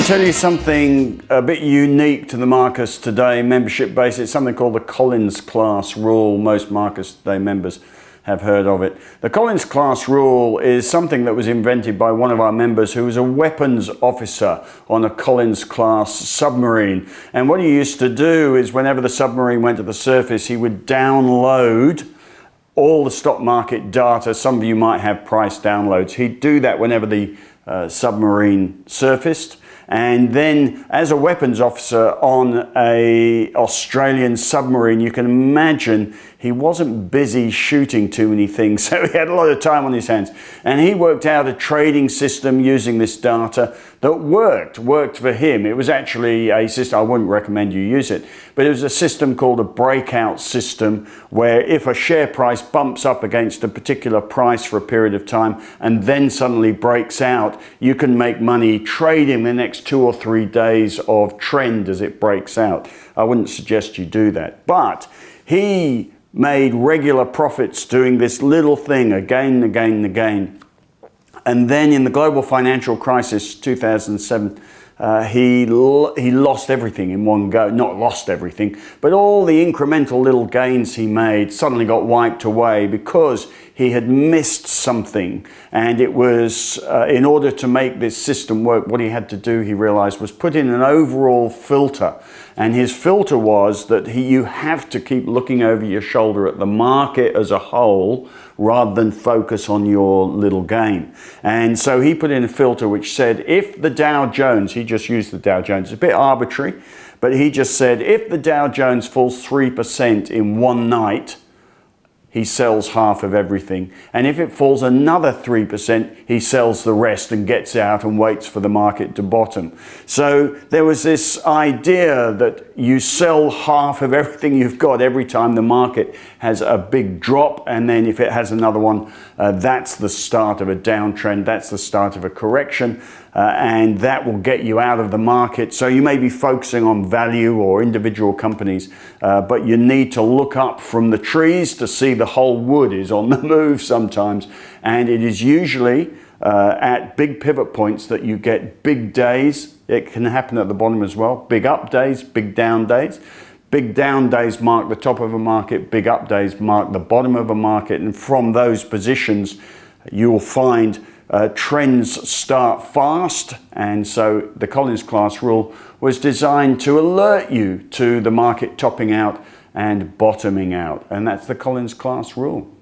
tell you something a bit unique to the markets today, membership based. It's something called the Collins class rule. Most markets today members have heard of it. The Collins class rule is something that was invented by one of our members who was a weapons officer on a Collins class submarine. And what he used to do is whenever the submarine went to the surface, he would download all the stock market data. Some of you might have price downloads. He'd do that whenever the submarine surfaced. And then as a weapons officer on a Australian submarine, you can imagine he wasn't busy shooting too many things, so he had a lot of time on his hands. And he worked out a trading system using this data that worked for him. It was actually a system, I wouldn't recommend you use it, but it was a system called a breakout system, where if a share price bumps up against a particular price for a period of time and then suddenly breaks out, you can make money trading the next 2 or 3 days of trend as it breaks out. I wouldn't suggest you do that. But he made regular profits doing this little thing again and again and again. And then in the global financial crisis, 2007, he lost everything in one go. Not lost everything, but all the incremental little gains he made suddenly got wiped away because he had missed something. And it was, in order to make this system work, what he had to do, he realized, was put in an overall filter. And his filter was that you have to keep looking over your shoulder at the market as a whole rather than focus on your little gain. And so he put in a filter which said, if the Dow Jones, he just used the Dow Jones, it's a bit arbitrary, but he just said, if the Dow Jones falls 3% in one night, he sells half of everything. And if it falls another 3%, he sells the rest and gets out and waits for the market to bottom. So there was this idea that you sell half of everything you've got every time the market has a big drop. And then if it has another one, that's the start of a downtrend. That's the start of a correction. And that will get you out of the market. So you may be focusing on value or individual companies, but you need to look up from the trees to see the whole wood is on the move sometimes. And it is usually at big pivot points that you get big days. It can happen at the bottom as well. Big up days, big down days. Big down days mark the top of a market. Big up days mark the bottom of a market. And from those positions, you will find trends start fast. And so the Collins class rule was designed to alert you to the market topping out and bottoming out. And that's the Collins class rule.